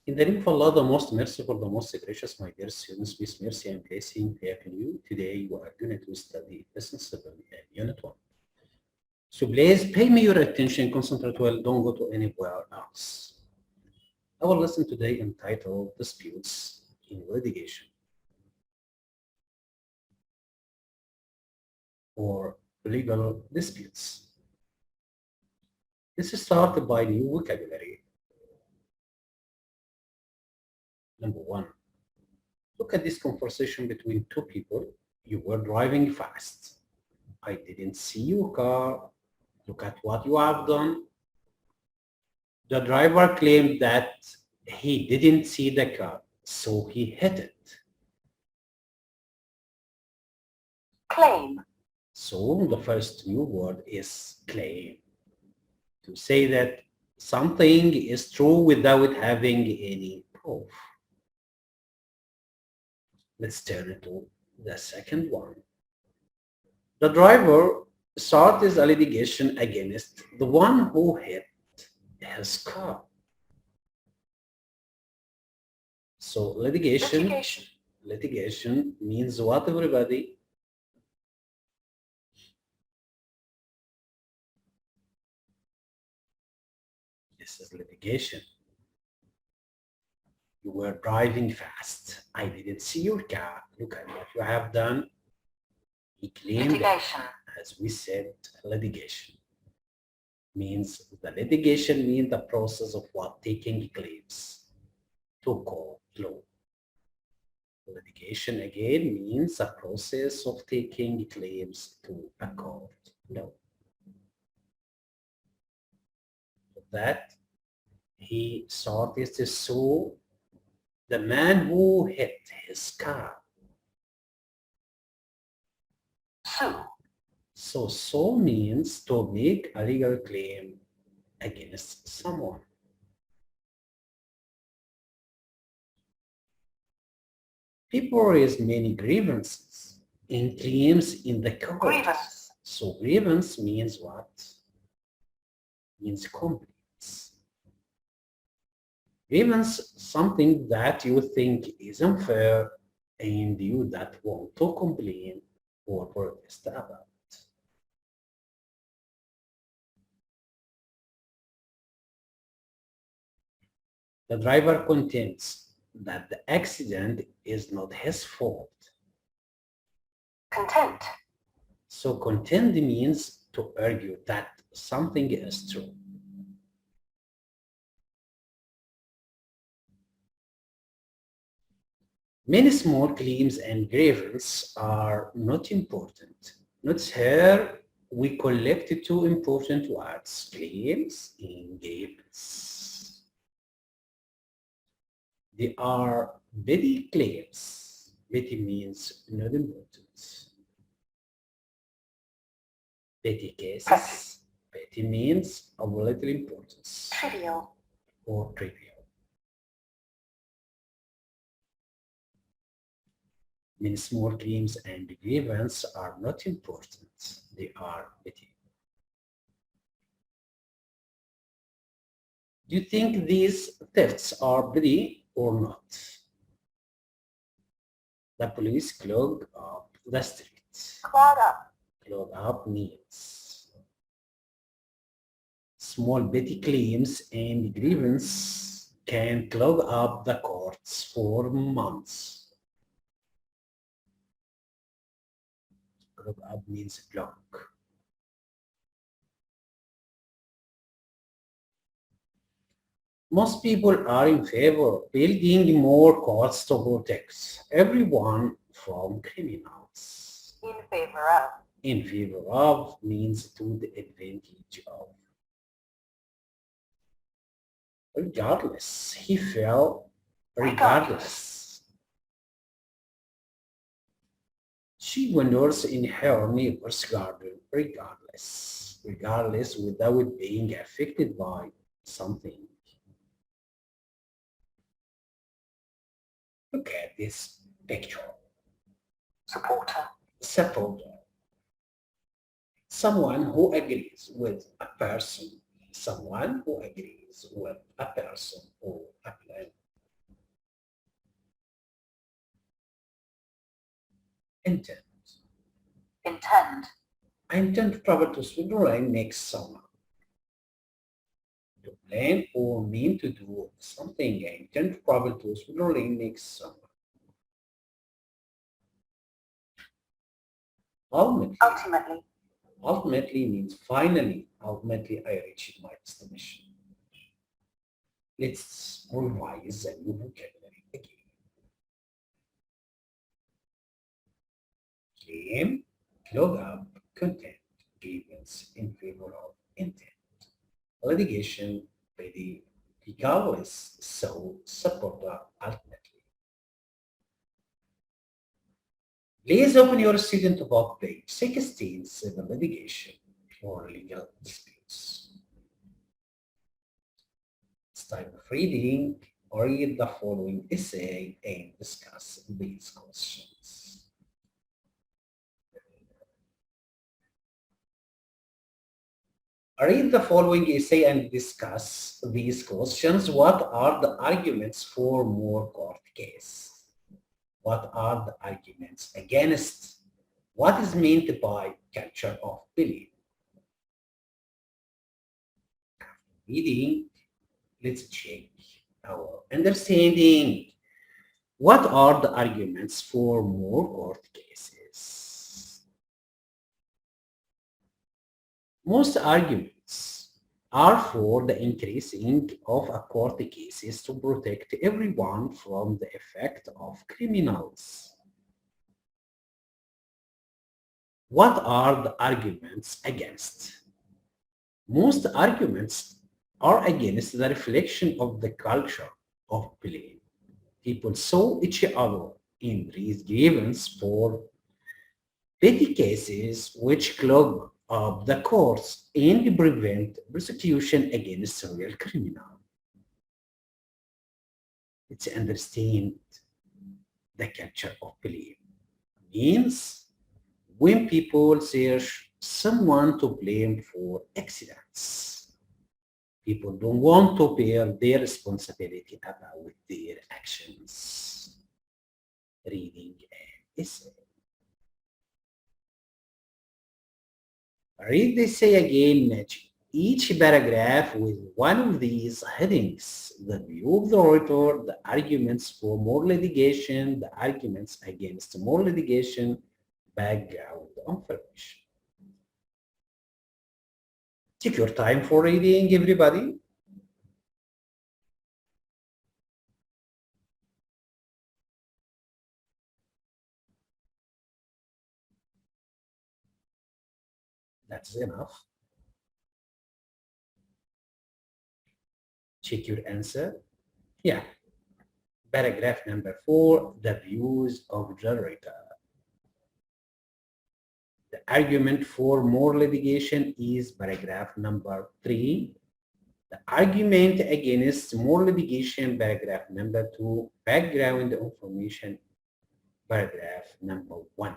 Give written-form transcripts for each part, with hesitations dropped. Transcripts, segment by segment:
In the name of Allah, the most merciful, the most gracious, my dear students, peace, mercy, and blessing be upon you. Today, we are going to study lesson 7 and unit 1. So please pay me your attention, concentrate well, don't go to anywhere else. Our lesson today entitled Disputes in Litigation or Legal Disputes. Let's start by new vocabulary. Number 1. Look at this conversation between two people. You were driving fast. I didn't see your car. Look at what you have done. The driver claimed that he didn't see the car, so he hit it. Claim. So the first new word is claim. To say that something is true without having any proof. Let's turn to the second one. The driver started a litigation against the one who hit his car. So litigation means what, everybody? This is litigation. You were driving fast. I didn't see your car. Look at what you have done. He claimed Litigation. as we said, litigation means the process of what, taking claims to court law. Litigation again means a process of taking claims to a court law. That he started to sue the man who hit his car. Sue. So sue means to make a legal claim against someone. People raise many grievances and claims in the court. Grievance. So grievance means what? Means complaints. Grievance, something that you think is unfair and you that want to complain or protest about. The driver contends that the accident is not his fault. Content. So contend means to argue that something is true. Many small claims and grievances are not important. Notice here we collected two important words, claims and grievances. They are petty claims. Petty means not important. Petty cases. Petty means of little importance. Trivial. Or trivial. Many small claims and grievances are not important. They are petty. Do you think these thefts are petty or not? The police clog up the streets. Clog up. Clog up means small petty claims and grievances can clog up the courts for months. Clog up means block. Most people are in favor of building more courts to protect everyone from criminals. In favor of. In favor of means to the advantage of. Regardless, he fell regardless. She wanders in her neighbor's garden regardless. Regardless without being affected by something. Look at this picture. Supporter. Supporter. Someone who agrees with a person. Someone who agrees with a person or a plan. Intend. Intend. I intend to travel to Switzerland next summer. To plan or mean to do something. I intend to travel to Switzerland next summer. Ultimately. Ultimately. Ultimately means finally. Ultimately, I reached my destination. Let's revise the new vocabulary again. Claim, clog up, content, grievance in favor of intent. Litigation, ready, regardless, so, supporter, ultimately. Please open your student book page 16, civil litigation for legal disputes. It's time of reading. Read the following essay and discuss these questions. Read the following essay and discuss these questions. What are the arguments for more court case? What are the arguments against? What is meant by culture of belief? Reading, let's check our understanding. What are the arguments for more court cases? Most arguments are for the increasing of a court cases to protect everyone from the effect of criminals. What are the arguments against? Most arguments are against the reflection of the culture of blame. People saw each other in raise grievance for petty cases which clog up the courts and prevent prosecution against real criminal. Let's understand the culture of blame. Means when people search someone to blame for accidents, people don't want to bear their responsibility about their actions. Reading an essay. Read the essay again, match each paragraph with one of these headings: the view of the writer, the arguments for more litigation, the arguments against more litigation, background information. Take your time for reading, everybody. That's enough. Check your answer. Yeah. Paragraph number 4, the views of generator. The argument for more litigation is paragraph number 3. The argument against more litigation, paragraph number 2. Background information, paragraph number 1.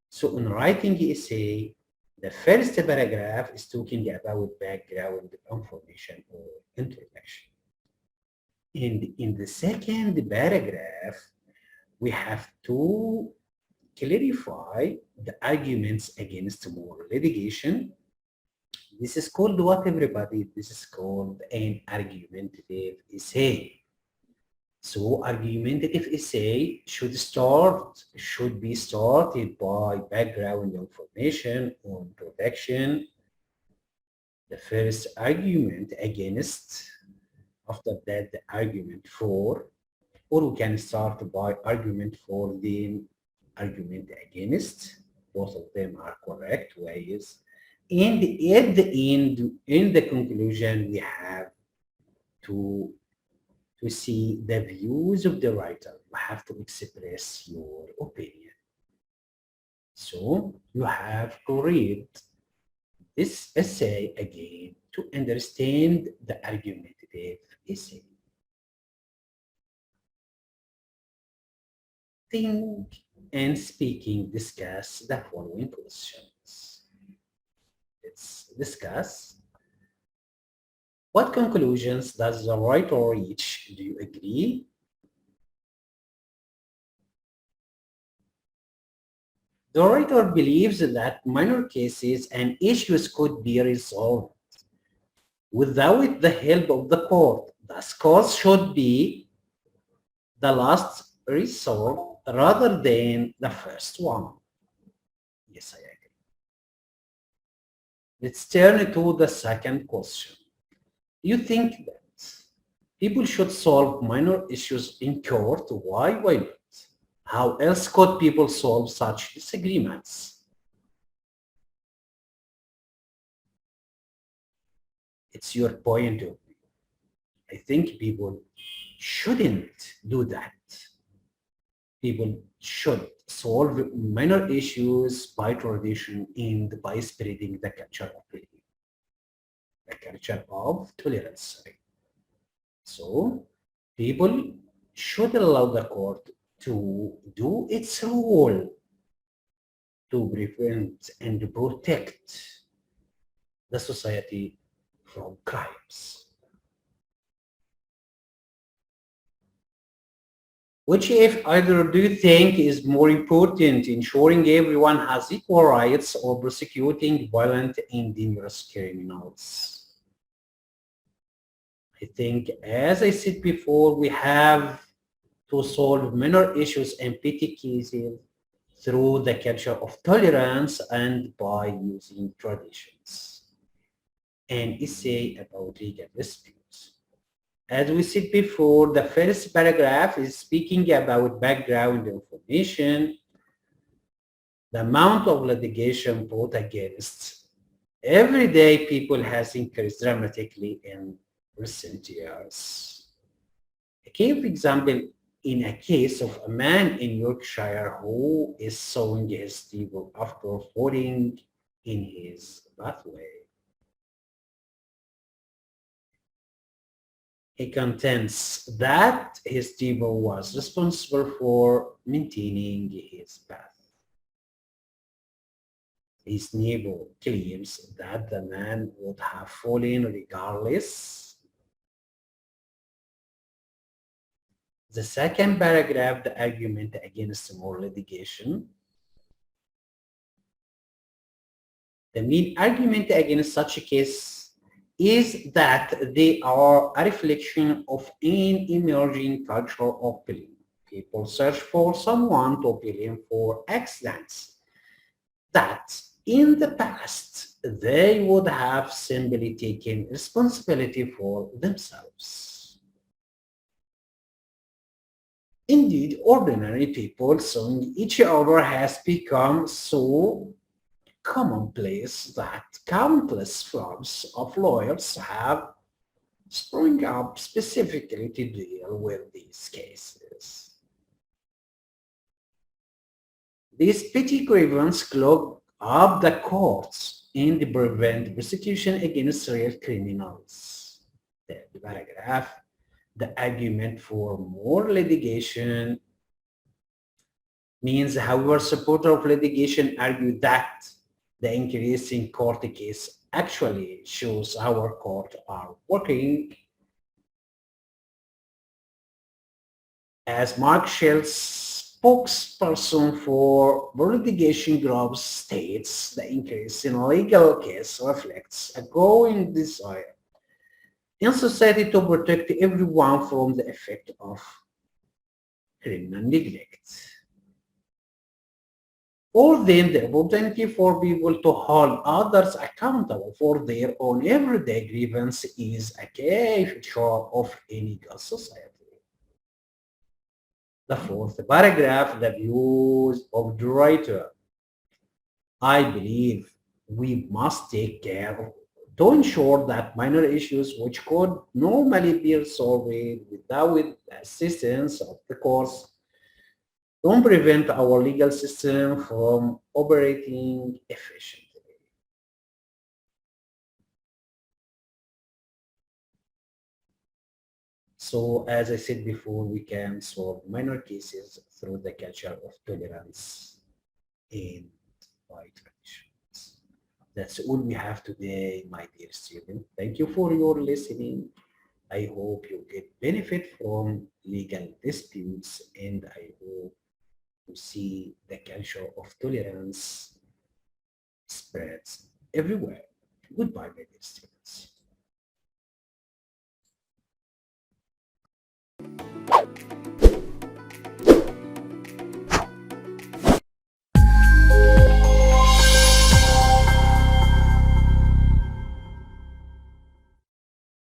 So in writing essay, the first paragraph is talking about background information or introduction. And in the second paragraph, we have to clarify the arguments against more litigation. This is called what, everybody? This is called an argumentative essay. So argumentative essay should be started by background information or introduction, the first argument against, after that the argument for, or we can start by argument for, then argument against. Both of them are correct ways. And at the end, in the conclusion, we have to see the views of the writer. You have to express your opinion. So you have to read this essay again to understand the argumentative essay. Think and speaking, discuss the following questions. Let's discuss. What conclusions does the writer reach? Do you agree? The writer believes that minor cases and issues could be resolved without the help of the court. Thus, courts should be the last resort rather than the first one. Yes, I agree. Let's turn to the second question. Do you think that people should solve minor issues in court? Why? Why not? How else could people solve such disagreements? It's your point of view. I think people shouldn't do that. People should solve minor issues by tradition and by spreading the culture of belief, the culture of tolerance. So people should allow the court to do its role to prevent and protect the society from crimes. Which if either do you think is more important, ensuring everyone has equal rights or prosecuting violent and dangerous criminals? I think, as I said before, we have to solve minor issues and petty cases through the culture of tolerance and by using traditions. An essay about legal disputes. As we said before, the first paragraph is speaking about background information. The amount of litigation brought against everyday people has increased dramatically in recent years. A case example in a case of a man in Yorkshire who is suing his neighbor after falling in his pathway. He contends that his neighbor was responsible for maintaining his path. His neighbor claims that the man would have fallen regardless. The second paragraph, the argument against more litigation. The main argument against such a case is that they are a reflection of an emerging culture of blame. People search for someone to blame for accidents that in the past they would have simply taken responsibility for themselves. Indeed, ordinary people suing each other has become so commonplace that countless firms of lawyers have sprung up specifically to deal with these cases. These petty grievances clog up the courts and prevent prosecution against real criminals. The paragraph, the argument for more litigation means, however, supporters of litigation argue that the increase in court case actually shows our courts are working. As Mark Schultz, spokesperson for litigation groups, states, the increase in legal case reflects a growing desire in society to protect everyone from the effect of criminal neglect. For them, the opportunity for people to hold others accountable for their own everyday grievance is a key feature of any good society. The fourth paragraph, the views of the writer. I believe we must take care to ensure that minor issues which could normally be resolved without the assistance of the courts don't prevent our legal system from operating efficiently. So as I said before, we can solve minor cases through the culture of tolerance and by traditions. That's all we have today, my dear student. Thank you for your listening. I hope you get benefit from legal disputes, and I hope we see the culture of tolerance spreads everywhere. Goodbye, my dear students.